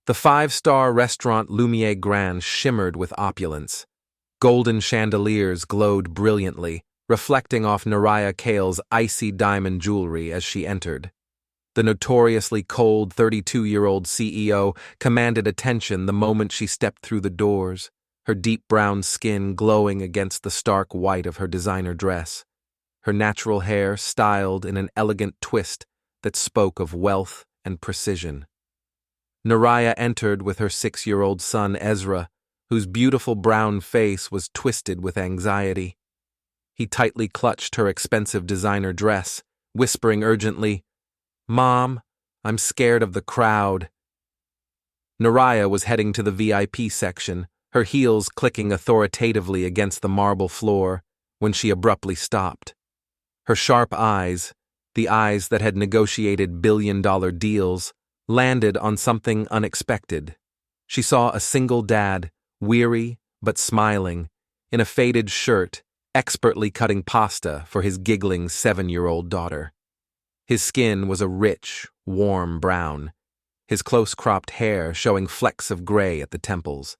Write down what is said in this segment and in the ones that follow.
The five-star restaurant Lumier Grand shimmered with opulence. Golden chandeliers glowed brilliantly, reflecting off Neriah Kael's icy diamond jewelry as she entered. The notoriously cold 32-year-old CEO commanded attention the moment she stepped through the doors, her deep brown skin glowing against the stark white of her designer dress, her natural hair styled in an elegant twist that spoke of wealth and precision. Neriah entered with her 6-year-old son Ezra, whose beautiful brown face was twisted with anxiety. He tightly clutched her expensive designer dress, whispering urgently, "Mom, I'm scared of the crowd." Neriah was heading to the VIP section, her heels clicking authoritatively against the marble floor, when she abruptly stopped. Her sharp eyes, the eyes that had negotiated billion-dollar deals, landed on something unexpected. She saw a single dad, weary but smiling, in a faded shirt, expertly cutting pasta for his giggling 7-year-old daughter. His skin was a rich, warm brown, his close-cropped hair showing flecks of gray at the temples.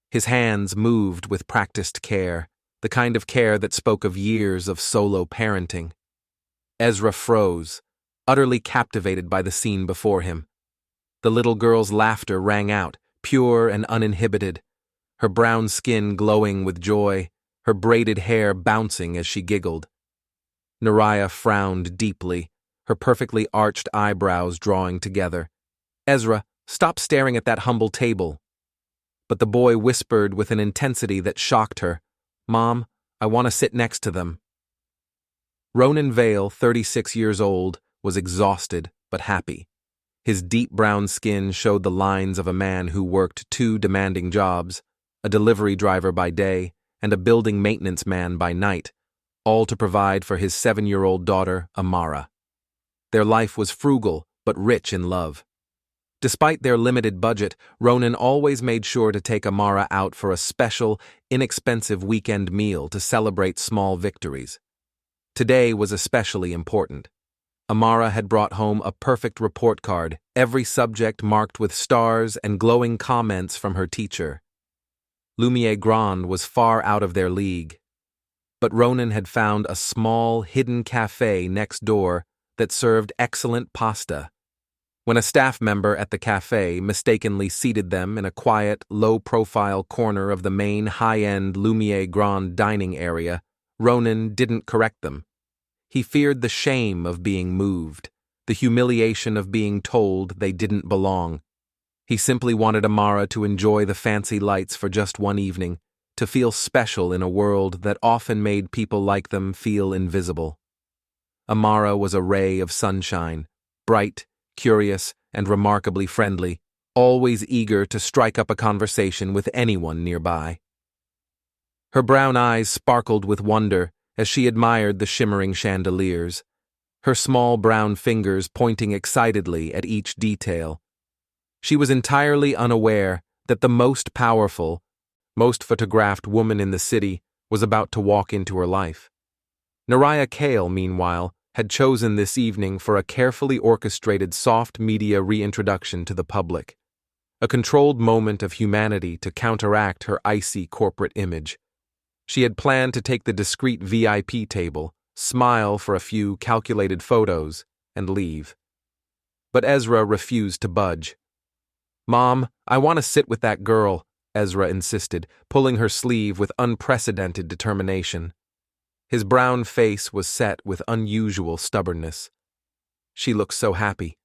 His hands moved with practiced care, the kind of care that spoke of years of solo parenting. Ezra froze, utterly captivated by the scene before him. The little girl's laughter rang out, pure and uninhibited, her brown skin glowing with joy, her braided hair bouncing as she giggled. Neriah frowned deeply, her perfectly arched eyebrows drawing together. "Ezra, stop staring at that humble table." But the boy whispered with an intensity that shocked her, "Mom, I want to sit next to them." Ronan Vale, 36 years old, was exhausted but happy. His deep brown skin showed the lines of a man who worked 2 demanding jobs, a delivery driver by day and a building maintenance man by night, all to provide for his 7-year-old daughter, Amara. Their life was frugal but rich in love. Despite their limited budget, Ronan always made sure to take Amara out for a special, inexpensive weekend meal to celebrate small victories. Today was especially important. Amara had brought home a perfect report card, every subject marked with stars and glowing comments from her teacher. Lumier Grand was far out of their league, but Ronan had found a small, hidden cafe next door that served excellent pasta. When a staff member at the cafe mistakenly seated them in a quiet, low-profile corner of the main high-end Lumier Grand dining area, Ronan didn't correct them. He feared the shame of being moved, the humiliation of being told they didn't belong. He simply wanted Amara to enjoy the fancy lights for just one evening, to feel special in a world that often made people like them feel invisible. Amara was a ray of sunshine, bright, curious, and remarkably friendly, always eager to strike up a conversation with anyone nearby. Her brown eyes sparkled with wonder as she admired the shimmering chandeliers, her small brown fingers pointing excitedly at each detail. She was entirely unaware that the most powerful, most photographed woman in the city was about to walk into her life. Neriah Kael, meanwhile, had chosen this evening for a carefully orchestrated soft media reintroduction to the public, a controlled moment of humanity to counteract her icy corporate image. She had planned to take the discreet VIP table, smile for a few calculated photos, and leave. But Ezra refused to budge. "Mom, I want to sit with that girl," Ezra insisted, pulling her sleeve with unprecedented determination. His brown face was set with unusual stubbornness. She looked so happy.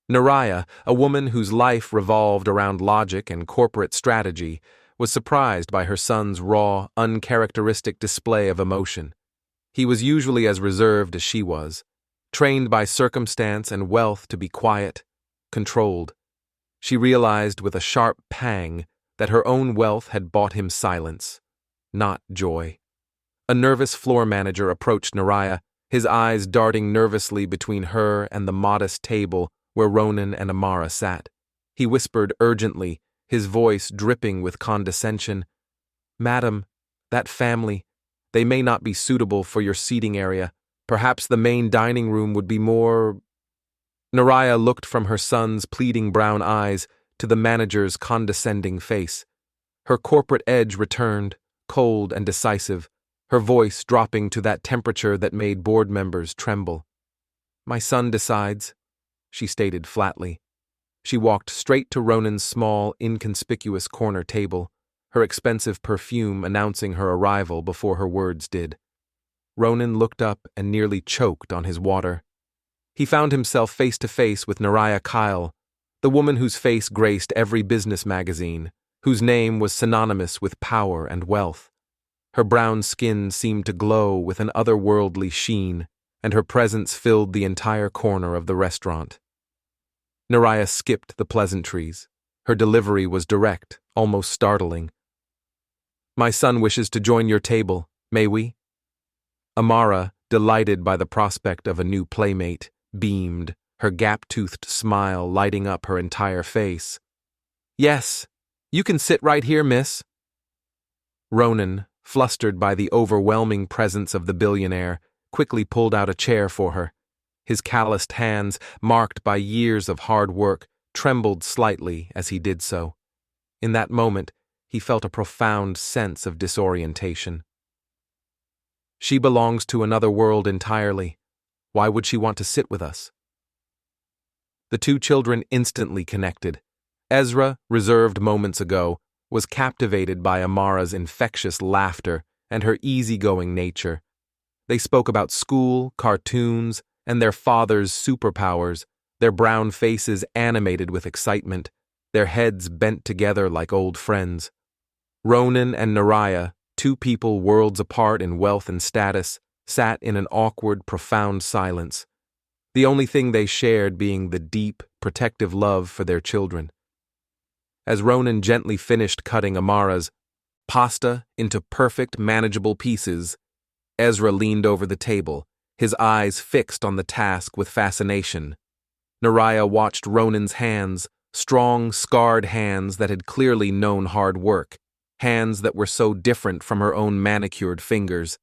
Neriah, a woman whose life revolved around logic and corporate strategy, was surprised by her son's raw, uncharacteristic display of emotion. He was usually as reserved as she was, trained by circumstance and wealth to be quiet, controlled. She realized with a sharp pang that her own wealth had bought him silence, not joy. A nervous floor manager approached Neriah, his eyes darting nervously between her and the modest table where Ronan and Amara sat. He whispered urgently, his voice dripping with condescension, "Madam, that family, they may not be suitable for your seating area. Perhaps the main dining room would be more—" Neriah looked from her son's pleading brown eyes to the manager's condescending face. Her corporate edge returned, cold and decisive, her voice dropping to that temperature that made board members tremble. "My son decides," she stated flatly. She walked straight to Ronan's small, inconspicuous corner table, her expensive perfume announcing her arrival before her words did. Ronan looked up and nearly choked on his water. He found himself face to face with Neriah Kael, the woman whose face graced every business magazine, whose name was synonymous with power and wealth. Her brown skin seemed to glow with an otherworldly sheen, and her presence filled the entire corner of the restaurant. Neriah skipped the pleasantries. Her delivery was direct, almost startling. "My son wishes to join your table, may we?" Amara, delighted by the prospect of a new playmate, beamed, her gap-toothed smile lighting up her entire face. "Yes, you can sit right here, miss." Ronan, flustered by the overwhelming presence of the billionaire, quickly pulled out a chair for her. His calloused hands, marked by years of hard work, trembled slightly as he did so. In that moment, he felt a profound sense of disorientation. "She belongs to another world entirely. Why would she want to sit with us?" The two children instantly connected. Ezra, reserved moments ago, was captivated by Amara's infectious laughter and her easygoing nature. They spoke about school, cartoons, and their father's superpowers, their brown faces animated with excitement, their heads bent together like old friends. Ronan and Neriah, two people worlds apart in wealth and status, sat in an awkward, profound silence, the only thing they shared being the deep, protective love for their children. As Ronan gently finished cutting Amara's pasta into perfect, manageable pieces, Ezra leaned over the table, his eyes fixed on the task with fascination. Neriah watched Ronan's hands, strong, scarred hands that had clearly known hard work, hands that were so different from her own manicured fingers.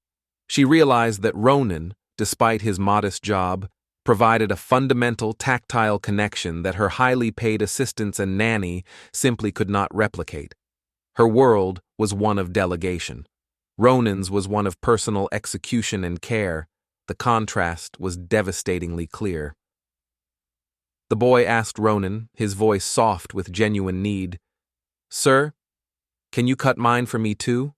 She realized that Ronan, despite his modest job, provided a fundamental tactile connection that her highly paid assistants and nanny simply could not replicate. Her world was one of delegation. Ronan's was one of personal execution and care. The contrast was devastatingly clear. The boy asked Ronan, his voice soft with genuine need, "Sir, can you cut mine for me too?"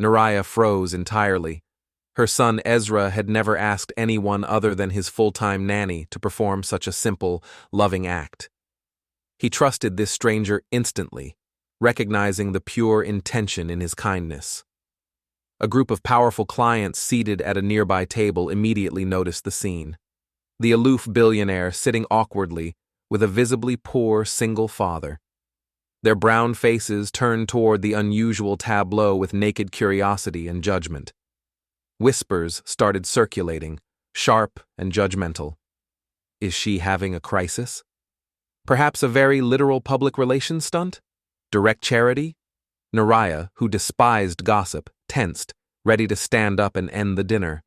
Neriah froze entirely. Her son Ezra had never asked anyone other than his full-time nanny to perform such a simple, loving act. He trusted this stranger instantly, recognizing the pure intention in his kindness. A group of powerful clients seated at a nearby table immediately noticed the scene. The aloof billionaire sitting awkwardly with a visibly poor single father. Their brown faces turned toward the unusual tableau with naked curiosity and judgment. Whispers started circulating, sharp and judgmental. Is she having a crisis? Perhaps a very literal public relations stunt? Direct charity? Neriah, who despised gossip, tensed, ready to stand up and end the dinner.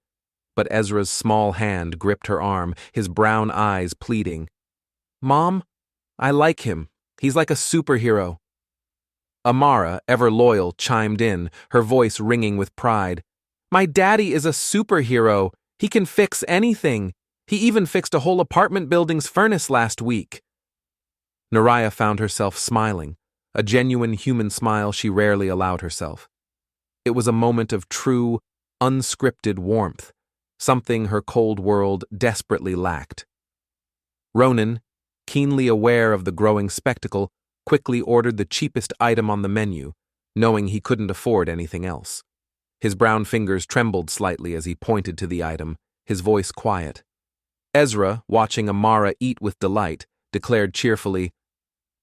But Ezra's small hand gripped her arm, his brown eyes pleading. "Mom, I like him. He's like a superhero." Amara, ever loyal, chimed in, her voice ringing with pride. "My daddy is a superhero. He can fix anything. He even fixed a whole apartment building's furnace last week." Neriah found herself smiling, a genuine human smile she rarely allowed herself. It was a moment of true, unscripted warmth, something her cold world desperately lacked. Ronan, keenly aware of the growing spectacle, quickly ordered the cheapest item on the menu, knowing he couldn't afford anything else. His brown fingers trembled slightly as he pointed to the item, his voice quiet. Ezra, watching Amara eat with delight, declared cheerfully,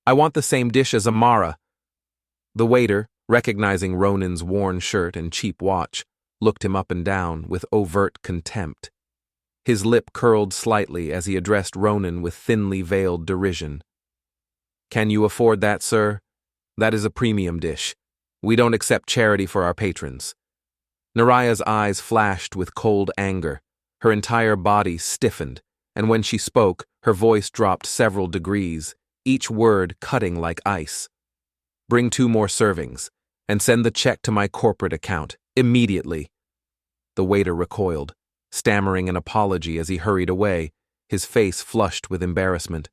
"I want the same dish as Amara." The waiter, recognizing Ronan's worn shirt and cheap watch, looked him up and down with overt contempt. His lip curled slightly as he addressed Ronan with thinly veiled derision. "Can you afford that, sir? That is a premium dish. We don't accept charity for our patrons." Neriah's eyes flashed with cold anger. Her entire body stiffened, and when she spoke, her voice dropped several degrees. each word cutting like ice. "Bring 2 more servings, and send the check to my corporate account, immediately." The waiter recoiled, stammering an apology as he hurried away, his face flushed with embarrassment.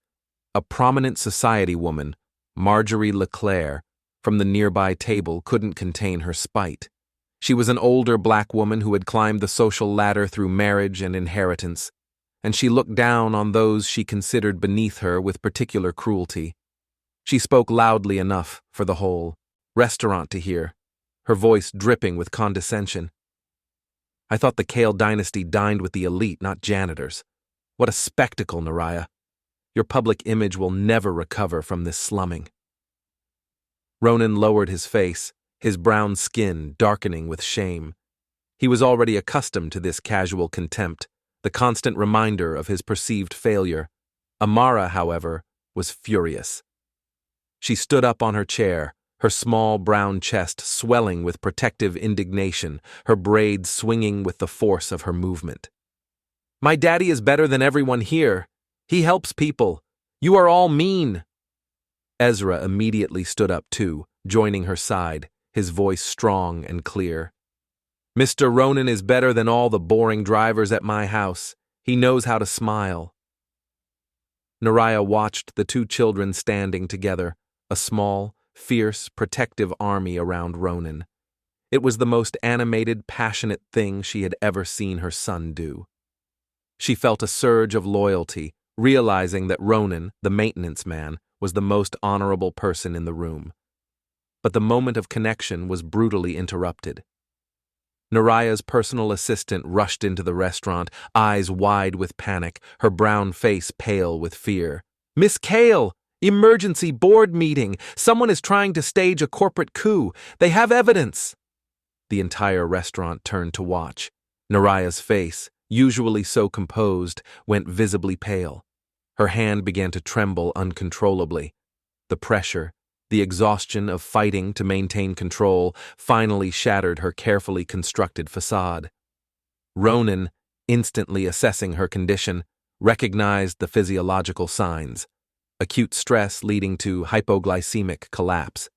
A prominent society woman, Marjorie Leclerc, from the nearby table couldn't contain her spite. She was an older black woman who had climbed the social ladder through marriage and inheritance, and she looked down on those she considered beneath her with particular cruelty. She spoke loudly enough for the whole restaurant to hear, her voice dripping with condescension. "I thought the Kael dynasty dined with the elite, not janitors. What a spectacle, Neriah. Your public image will never recover from this slumming." Ronan lowered his face, his brown skin darkening with shame. He was already accustomed to this casual contempt, the constant reminder of his perceived failure. Amara, however, was furious. She stood up on her chair, her small brown chest swelling with protective indignation, her braids swinging with the force of her movement. "My daddy is better than everyone here. He helps people. You are all mean." Ezra immediately stood up too, joining her side, his voice strong and clear. "Mr. Ronan is better than all the boring drivers at my house. He knows how to smile." Neriah watched the 2 children standing together, a small, fierce, protective army around Ronan. It was the most animated, passionate thing she had ever seen her son do. She felt a surge of loyalty, realizing that Ronan, the maintenance man, was the most honorable person in the room. But the moment of connection was brutally interrupted. Neriah's personal assistant rushed into the restaurant, eyes wide with panic, her brown face pale with fear. "Miss Kael! Emergency board meeting! Someone is trying to stage a corporate coup! They have evidence!" The entire restaurant turned to watch. Neriah's face, usually so composed, went visibly pale. Her hand began to tremble uncontrollably. The pressure, the exhaustion of fighting to maintain control, finally shattered her carefully constructed facade. Ronan, instantly assessing her condition, recognized the physiological signs. Acute stress leading to hypoglycemic collapse.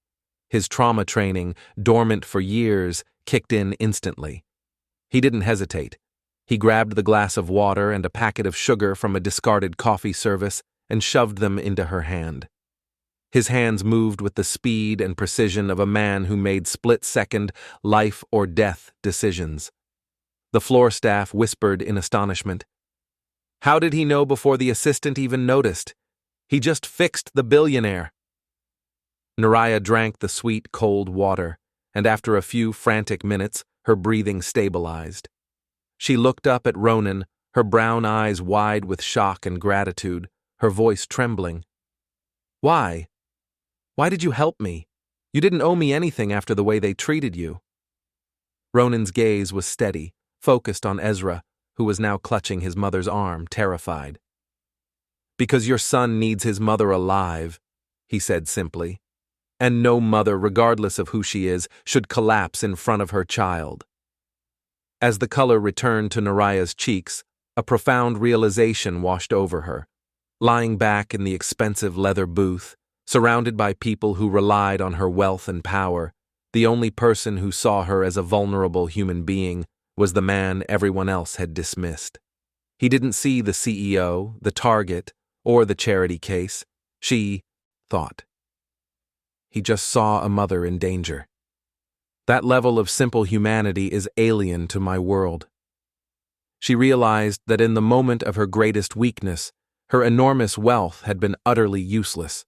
His trauma training, dormant for years, kicked in instantly. He didn't hesitate. He grabbed the glass of water and a packet of sugar from a discarded coffee service and shoved them into her hand. His hands moved with the speed and precision of a man who made split-second, life-or-death decisions. The floor staff whispered in astonishment. How did he know before the assistant even noticed? He just fixed the billionaire. Neriah drank the sweet, cold water, and after a few frantic minutes, her breathing stabilized. She looked up at Ronan, her brown eyes wide with shock and gratitude, her voice trembling. Why? Why did you help me? You didn't owe me anything after the way they treated you. Ronan's gaze was steady, focused on Ezra, who was now clutching his mother's arm, terrified. Because your son needs his mother alive, he said simply, and no mother, regardless of who she is, should collapse in front of her child. As the color returned to Neriah's cheeks, a profound realization washed over her. Lying back in the expensive leather booth, surrounded by people who relied on her wealth and power, the only person who saw her as a vulnerable human being was the man everyone else had dismissed. He didn't see the CEO, the target, or the charity case. She thought. He just saw a mother in danger. That level of simple humanity is alien to my world. She realized that in the moment of her greatest weakness, her enormous wealth had been utterly useless.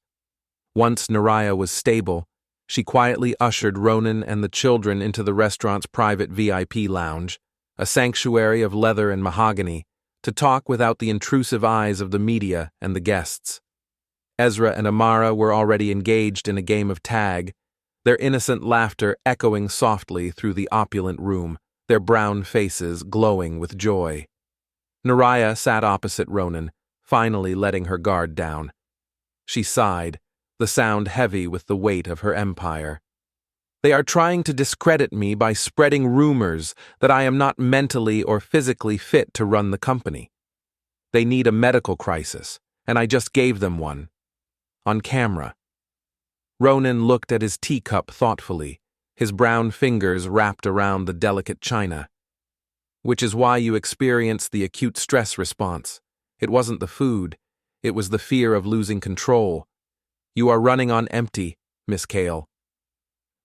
Once Neriah was stable, she quietly ushered Ronan and the children into the restaurant's private VIP lounge, a sanctuary of leather and mahogany, to talk without the intrusive eyes of the media and the guests. Ezra and Amara were already engaged in a game of tag, their innocent laughter echoing softly through the opulent room, their brown faces glowing with joy. Neriah sat opposite Ronan, finally letting her guard down. She sighed, the sound heavy with the weight of her empire. They are trying to discredit me by spreading rumors that I am not mentally or physically fit to run the company. They need a medical crisis, and I just gave them one. on camera. Ronan looked at his teacup thoughtfully, his brown fingers wrapped around the delicate china. Which is why you experienced the acute stress response. It wasn't the food, it was the fear of losing control. You are running on empty, Miss Kael.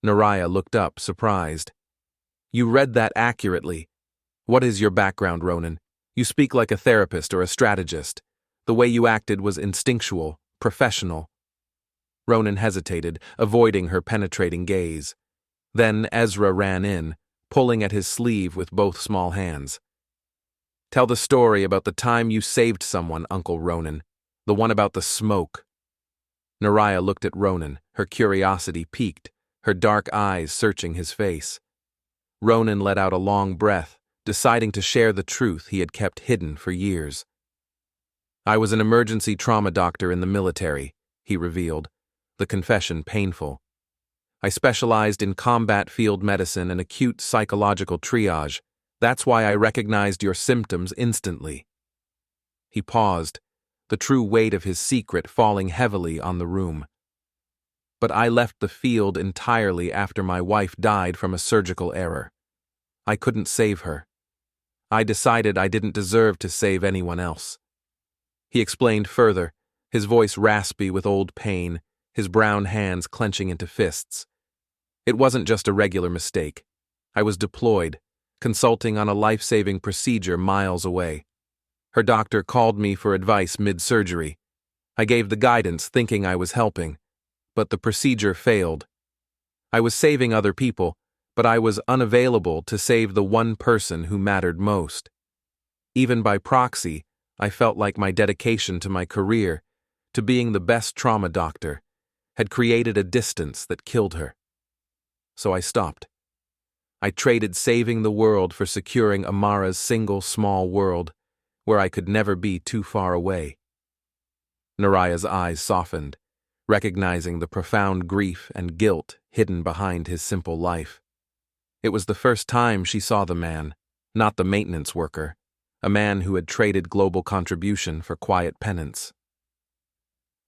Neriah looked up, surprised. You read that accurately. What is your background, Ronan? You speak like a therapist or a strategist. The way you acted was instinctual, professional. Ronan hesitated, avoiding her penetrating gaze. Then Ezra ran in, pulling at his sleeve with both small hands. Tell the story about the time you saved someone, Uncle Ronan. The one about the smoke. Neriah looked at Ronan, her curiosity piqued, her dark eyes searching his face. Ronan let out a long breath, deciding to share the truth he had kept hidden for years. I was an emergency trauma doctor in the military, he revealed, the confession painful. I specialized in combat field medicine and acute psychological triage. That's why I recognized your symptoms instantly. He paused, the true weight of his secret falling heavily on the room. But I left the field entirely after my wife died from a surgical error. I couldn't save her. I decided I didn't deserve to save anyone else. He explained further, his voice raspy with old pain, his brown hands clenching into fists. It wasn't just a regular mistake. I was deployed, consulting on a life-saving procedure miles away. Her doctor called me for advice mid-surgery. I gave the guidance thinking I was helping, but the procedure failed. I was saving other people, but I was unavailable to save the one person who mattered most. Even by proxy, I felt like my dedication to my career, to being the best trauma doctor, had created a distance that killed her. So I stopped. I traded saving the world for securing Amara's single small world, where I could never be too far away. Neriah's eyes softened, recognizing the profound grief and guilt hidden behind his simple life. It was the first time she saw the man, not the maintenance worker, a man who had traded global contribution for quiet penance.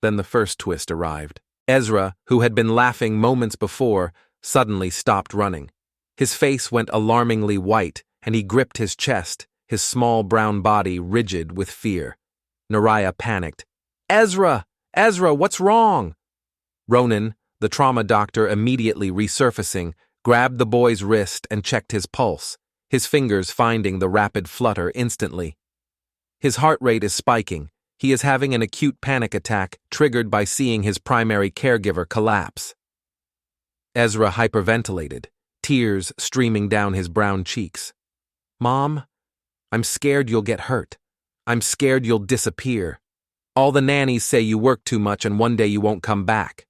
Then the first twist arrived. Ezra, who had been laughing moments before, suddenly stopped running. His face went alarmingly white, and he gripped his chest, his small brown body rigid with fear. Neriah panicked. Ezra! Ezra, what's wrong? Ronan, the trauma doctor immediately resurfacing, grabbed the boy's wrist and checked his pulse, his fingers finding the rapid flutter instantly. His heart rate is spiking. He is having an acute panic attack triggered by seeing his primary caregiver collapse. Ezra hyperventilated, tears streaming down his brown cheeks. Mom, I'm scared you'll get hurt. I'm scared you'll disappear. All the nannies say you work too much and one day you won't come back.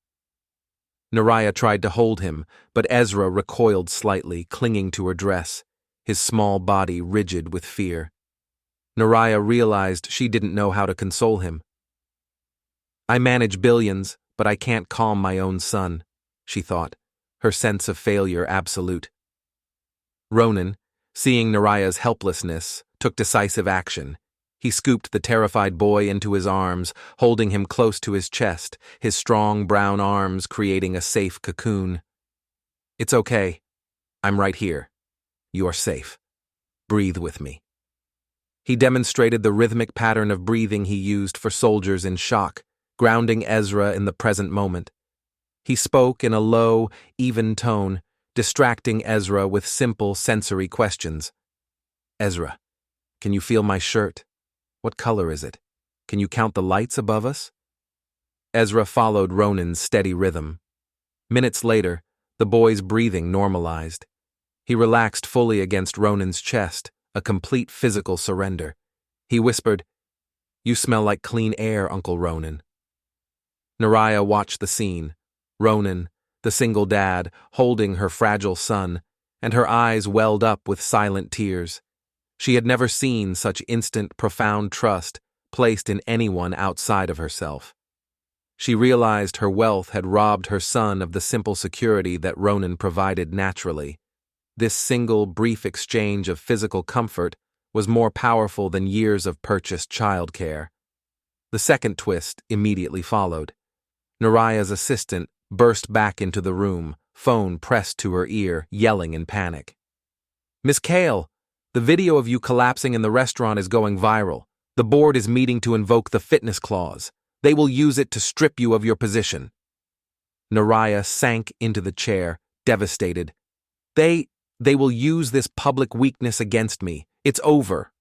Neriah tried to hold him, but Ezra recoiled slightly, clinging to her dress, his small body rigid with fear. Neriah realized she didn't know how to console him. I manage billions, but I can't calm my own son, she thought, her sense of failure absolute. Ronan, seeing Neriah's helplessness, took decisive action. He scooped the terrified boy into his arms, holding him close to his chest, his strong brown arms creating a safe cocoon. It's okay. I'm right here. You're safe. Breathe with me. He demonstrated the rhythmic pattern of breathing he used for soldiers in shock, grounding Ezra in the present moment. He spoke in a low, even tone, distracting Ezra with simple sensory questions. Ezra, can you feel my shirt? What color is it? Can you count the lights above us? Ezra followed Ronan's steady rhythm. Minutes later, the boy's breathing normalized. He relaxed fully against Ronan's chest, a complete physical surrender. He whispered, You smell like clean air, Uncle Ronan. Neriah watched the scene. Ronan, the single dad, holding her fragile son, and her eyes welled up with silent tears. She had never seen such instant, profound trust placed in anyone outside of herself. She realized her wealth had robbed her son of the simple security that Ronan provided naturally. This single, brief exchange of physical comfort was more powerful than years of purchased childcare. The second twist immediately followed. Neriah's assistant burst back into the room, phone pressed to her ear, yelling in panic. "Miss Kael, the video of you collapsing in the restaurant is going viral. The board is meeting to invoke the fitness clause. They will use it to strip you of your position." Neriah sank into the chair, devastated. They will use this public weakness against me. It's over."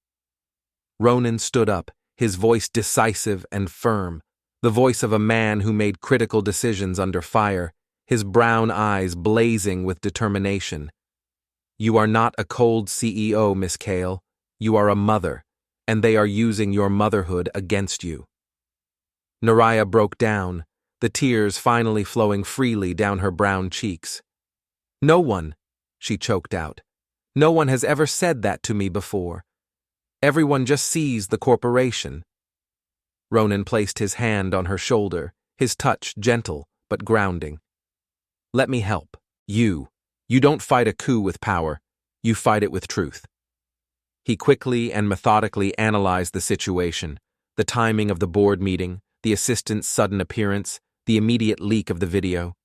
Ronan stood up, his voice decisive and firm, the voice of a man who made critical decisions under fire, his brown eyes blazing with determination. "You are not a cold CEO, Miss Kael. You are a mother, and they are using your motherhood against you." Neriah broke down, the tears finally flowing freely down her brown cheeks. "No one," she choked out. "No one has ever said that to me before. Everyone just sees the corporation." Ronan placed his hand on her shoulder, his touch gentle but grounding. "Let me help. You don't fight a coup with power. You fight it with truth." He quickly and methodically analyzed the situation, the timing of the board meeting, the assistant's sudden appearance, the immediate leak of the video.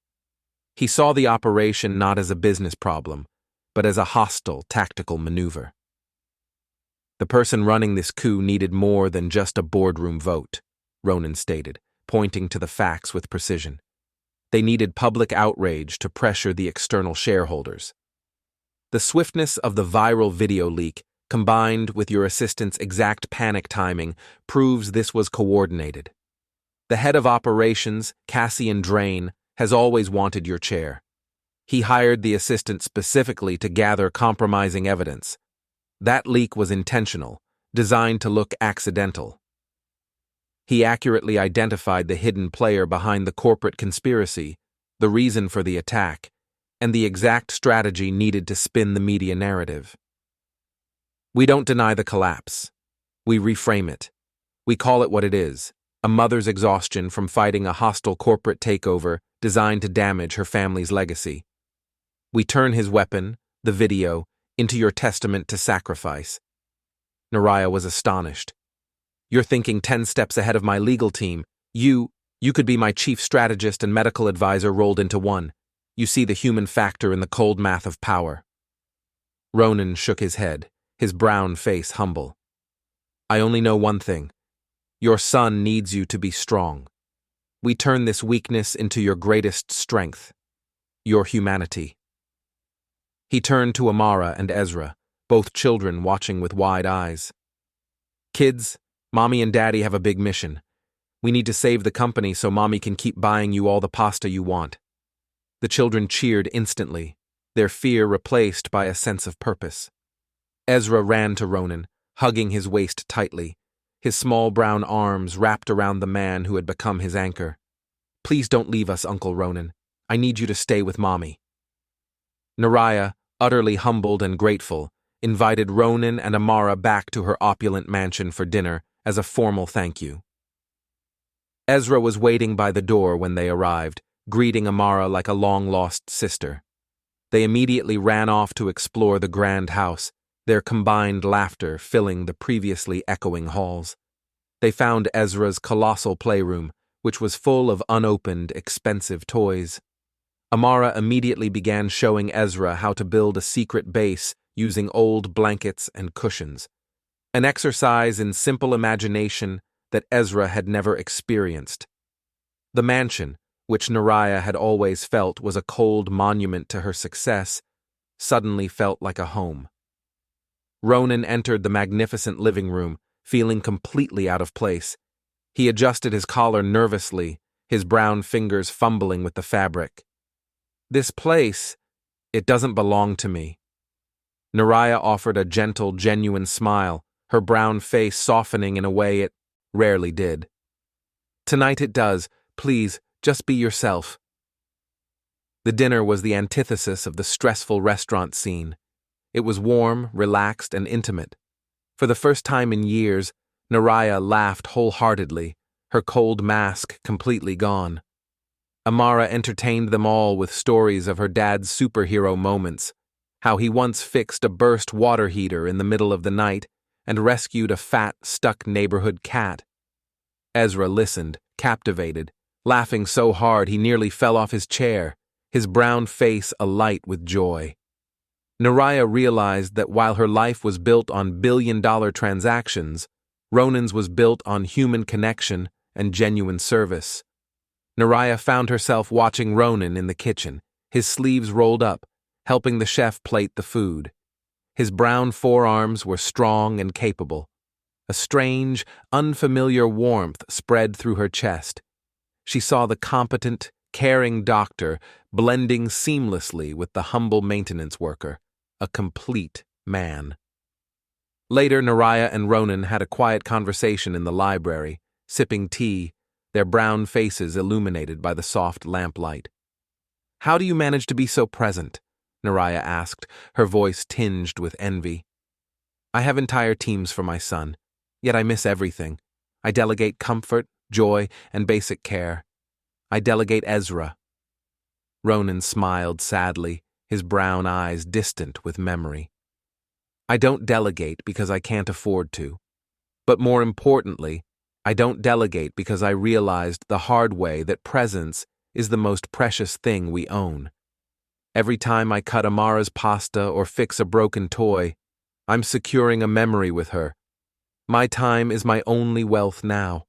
He saw the operation not as a business problem, but as a hostile, tactical maneuver. "The person running this coup needed more than just a boardroom vote," Ronan stated, pointing to the facts with precision. "They needed public outrage to pressure the external shareholders." The swiftness of the viral video leak, combined with your assistant's exact panic timing, proves this was coordinated. The head of operations, Cassian Drain, has always wanted your chair. He hired the assistant specifically to gather compromising evidence. That leak was intentional, designed to look accidental. He accurately identified the hidden player behind the corporate conspiracy, the reason for the attack, and the exact strategy needed to spin the media narrative. We don't deny the collapse. We reframe it. We call it what it is, a mother's exhaustion from fighting a hostile corporate takeover designed to damage her family's legacy. We turn his weapon, the video, into your testament to sacrifice. Neriah was astonished. "You're thinking 10 steps ahead of my legal team. You could be my chief strategist and medical advisor rolled into one. You see the human factor in the cold math of power." Ronan shook his head, his brown face humble. "I only know one thing. Your son needs you to be strong. We turn this weakness into your greatest strength, your humanity." He turned to Amara and Ezra, both children watching with wide eyes. "Kids, Mommy and Daddy have a big mission. We need to save the company so Mommy can keep buying you all the pasta you want." The children cheered instantly, their fear replaced by a sense of purpose. Ezra ran to Ronan, hugging his waist tightly, his small brown arms wrapped around the man who had become his anchor. "Please don't leave us, Uncle Ronan. I need you to stay with Mommy." Neriah, utterly humbled and grateful, invited Ronan and Amara back to her opulent mansion for dinner as a formal thank you. Ezra was waiting by the door when they arrived, greeting Amara like a long-lost sister. They immediately ran off to explore the grand house, their combined laughter filling the previously echoing halls. They found Ezra's colossal playroom, which was full of unopened, expensive toys. Amara immediately began showing Ezra how to build a secret base using old blankets and cushions, an exercise in simple imagination that Ezra had never experienced. The mansion, which Neriah had always felt was a cold monument to her success, suddenly felt like a home. Ronan entered the magnificent living room, feeling completely out of place. He adjusted his collar nervously, his brown fingers fumbling with the fabric. "This place, it doesn't belong to me." Neriah offered a gentle, genuine smile, her brown face softening in a way it rarely did. "Tonight it does. Please, just be yourself." The dinner was the antithesis of the stressful restaurant scene. It was warm, relaxed, and intimate. For the first time in years, Neriah laughed wholeheartedly, her cold mask completely gone. Amara entertained them all with stories of her dad's superhero moments, how he once fixed a burst water heater in the middle of the night and rescued a fat, stuck neighborhood cat. Ezra listened, captivated, laughing so hard he nearly fell off his chair, his brown face alight with joy. Neriah realized that while her life was built on billion-dollar transactions, Ronan's was built on human connection and genuine service. Neriah found herself watching Ronan in the kitchen, his sleeves rolled up, helping the chef plate the food. His brown forearms were strong and capable. A strange, unfamiliar warmth spread through her chest. She saw the competent, caring doctor blending seamlessly with the humble maintenance worker, a complete man. Later, Neriah and Ronan had a quiet conversation in the library, sipping tea, their brown faces illuminated by the soft lamplight. "How do you manage to be so present?" Neriah asked, her voice tinged with envy. "I have entire teams for my son, yet I miss everything. I delegate comfort, joy, and basic care. I delegate Ezra." Ronan smiled sadly, his brown eyes distant with memory. "I don't delegate because I can't afford to. But more importantly, I don't delegate because I realized the hard way that presence is the most precious thing we own. Every time I cut Amara's pasta or fix a broken toy, I'm securing a memory with her. My time is my only wealth now.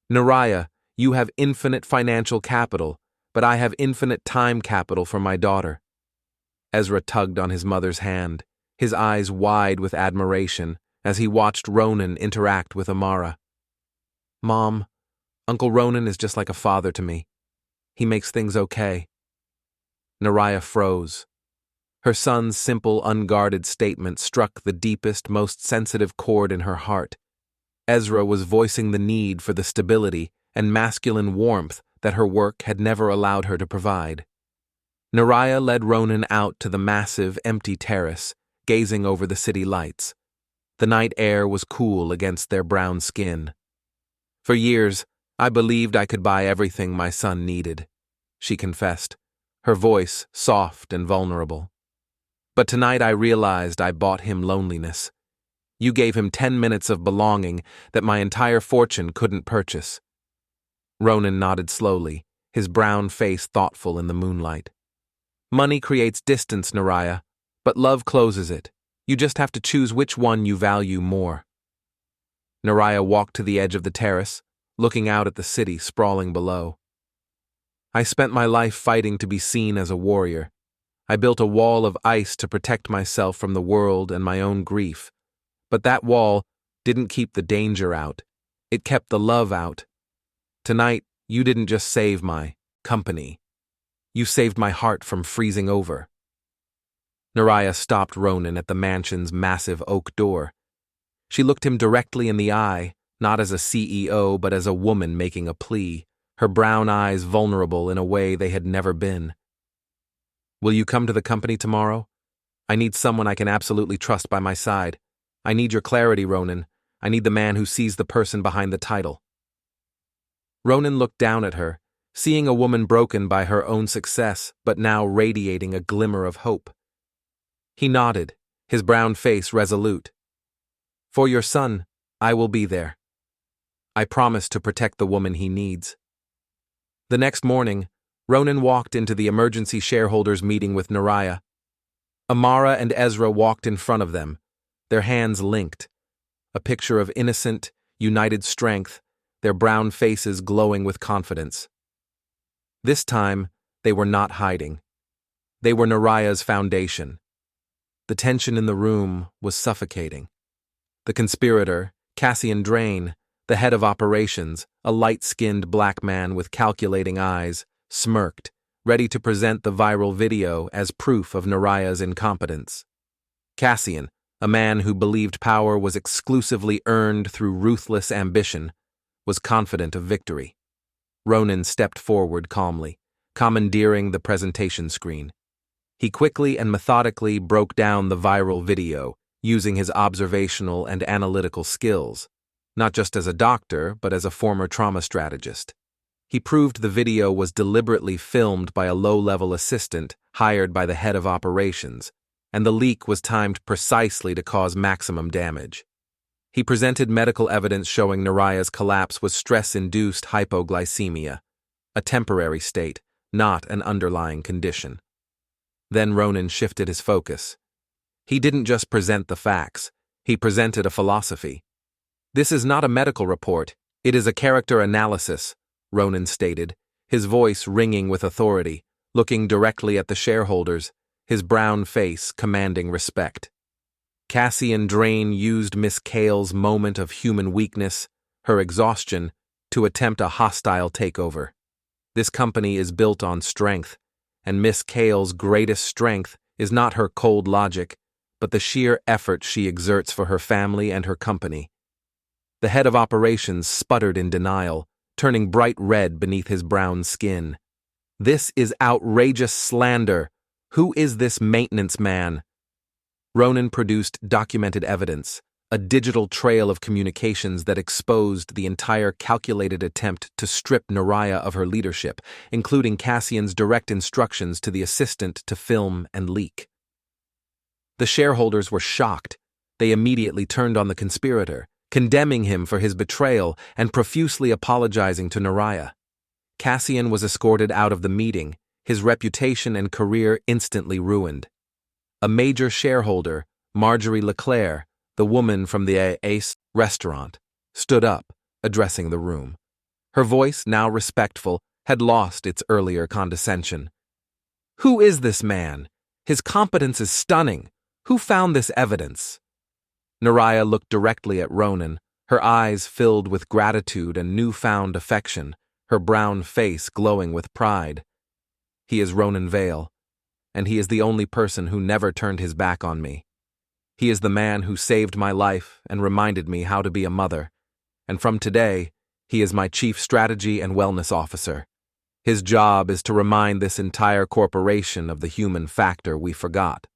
Neriah, you have infinite financial capital, but I have infinite time capital for my daughter." Ezra tugged on his mother's hand, his eyes wide with admiration as he watched Ronan interact with Amara. "Mom, Uncle Ronan is just like a father to me. He makes things okay." Neriah froze. Her son's simple, unguarded statement struck the deepest, most sensitive chord in her heart. Ezra was voicing the need for the stability and masculine warmth that her work had never allowed her to provide. Neriah led Ronan out to the massive, empty terrace, gazing over the city lights. The night air was cool against their brown skin. "For years, I believed I could buy everything my son needed," she confessed, her voice soft and vulnerable. "But tonight I realized I bought him loneliness. You gave him 10 minutes of belonging that my entire fortune couldn't purchase." Ronan nodded slowly, his brown face thoughtful in the moonlight. "Money creates distance, Neriah, but love closes it. You just have to choose which one you value more." Neriah walked to the edge of the terrace, looking out at the city sprawling below. "I spent my life fighting to be seen as a warrior. I built a wall of ice to protect myself from the world and my own grief. But that wall didn't keep the danger out. It kept the love out. Tonight, you didn't just save my company. You saved my heart from freezing over." Neriah stopped Ronan at the mansion's massive oak door. She looked him directly in the eye, not as a CEO but as a woman making a plea, her brown eyes vulnerable in a way they had never been. "Will you come to the company tomorrow? I need someone I can absolutely trust by my side. I need your clarity, Ronan. I need the man who sees the person behind the title." Ronan looked down at her, seeing a woman broken by her own success but now radiating a glimmer of hope. He nodded, his brown face resolute. "For your son, I will be there. I promise to protect the woman he needs." The next morning, Ronan walked into the emergency shareholders meeting with Neriah. Amara and Ezra walked in front of them, their hands linked, a picture of innocent, united strength, their brown faces glowing with confidence. This time, they were not hiding. They were Neriah's foundation. The tension in the room was suffocating. The conspirator, Cassian Drain, the head of operations, a light-skinned black man with calculating eyes, smirked, ready to present the viral video as proof of Neriah's incompetence. Cassian, a man who believed power was exclusively earned through ruthless ambition, was confident of victory. Ronan stepped forward calmly, commandeering the presentation screen. He quickly and methodically broke down the viral video, using his observational and analytical skills, not just as a doctor, but as a former trauma strategist. He proved the video was deliberately filmed by a low-level assistant hired by the head of operations, and the leak was timed precisely to cause maximum damage. He presented medical evidence showing Neriah's collapse was stress-induced hypoglycemia, a temporary state, not an underlying condition. Then Ronan shifted his focus. He didn't just present the facts, he presented a philosophy. "This is not a medical report, it is a character analysis," Ronan stated, his voice ringing with authority, looking directly at the shareholders, his brown face commanding respect. Cassian Drain used Miss Kael's moment of human weakness, her exhaustion, to attempt a hostile takeover. This company is built on strength, and Miss Kael's greatest strength is not her cold logic, but the sheer effort she exerts for her family and her company. The head of operations sputtered in denial, turning bright red beneath his brown skin. "This is outrageous slander. Who is this maintenance man?" Ronan produced documented evidence, a digital trail of communications that exposed the entire calculated attempt to strip Neriah of her leadership, including Cassian's direct instructions to the assistant to film and leak. The shareholders were shocked. They immediately turned on the conspirator, condemning him for his betrayal and profusely apologizing to Neriah. Cassian was escorted out of the meeting, his reputation and career instantly ruined. A major shareholder, Marjorie Leclerc, the woman from the Ace restaurant, stood up, addressing the room. Her voice, now respectful, had lost its earlier condescension. "Who is this man? His competence is stunning. Who found this evidence?" Neriah looked directly at Ronan, her eyes filled with gratitude and newfound affection, her brown face glowing with pride. "He is Ronan Vale, and he is the only person who never turned his back on me. He is the man who saved my life and reminded me how to be a mother, and from today, he is my chief strategy and wellness officer. His job is to remind this entire corporation of the human factor we forgot."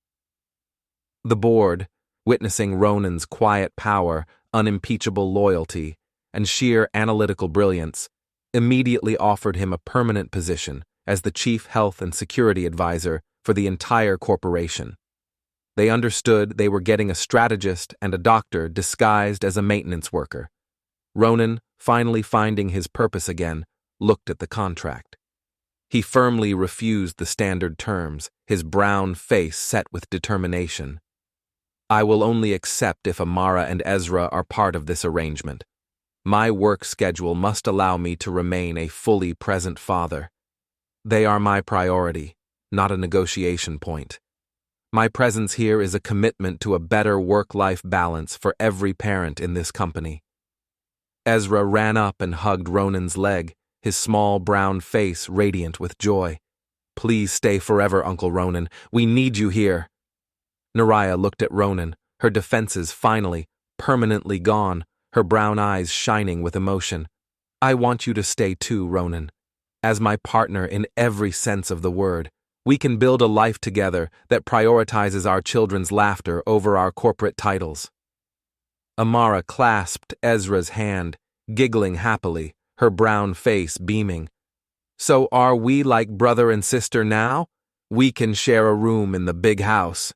The board, witnessing Ronan's quiet power, unimpeachable loyalty, and sheer analytical brilliance, immediately offered him a permanent position as the chief health and security advisor for the entire corporation. They understood they were getting a strategist and a doctor disguised as a maintenance worker. Ronan, finally finding his purpose again, looked at the contract. He firmly refused the standard terms, his brown face set with determination. "I will only accept if Amara and Ezra are part of this arrangement. My work schedule must allow me to remain a fully present father. They are my priority, not a negotiation point. My presence here is a commitment to a better work-life balance for every parent in this company." Ezra ran up and hugged Ronan's leg, his small brown face radiant with joy. "Please stay forever, Uncle Ronan. We need you here." Neriah looked at Ronan, her defenses finally, permanently gone, her brown eyes shining with emotion. "I want you to stay too, Ronan. As my partner in every sense of the word, we can build a life together that prioritizes our children's laughter over our corporate titles." Amara clasped Ezra's hand, giggling happily, her brown face beaming. "So are we like brother and sister now? We can share a room in the big house."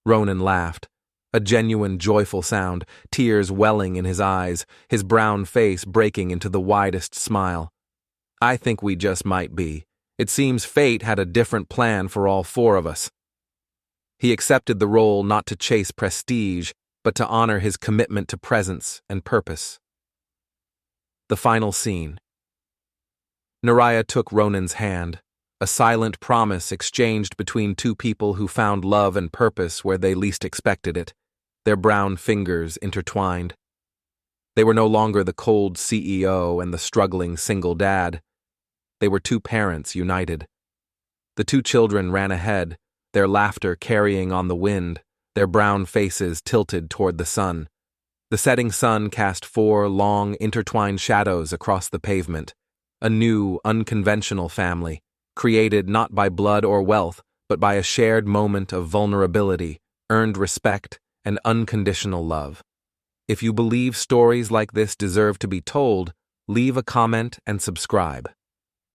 Ronan laughed, a genuine joyful sound, tears welling in his eyes, his brown face breaking into the widest smile. "I think we just might be. It seems fate had a different plan for all four of us." He accepted the role not to chase prestige, but to honor his commitment to presence and purpose. The final scene. Neriah took Ronan's hand, a silent promise exchanged between two people who found love and purpose where they least expected it, their brown fingers intertwined. They were no longer the cold CEO and the struggling single dad. They were two parents united. The two children ran ahead, their laughter carrying on the wind, their brown faces tilted toward the sun. The setting sun cast four long, intertwined shadows across the pavement, a new, unconventional family, created not by blood or wealth, but by a shared moment of vulnerability, earned respect, and unconditional love. If you believe stories like this deserve to be told, leave a comment and subscribe.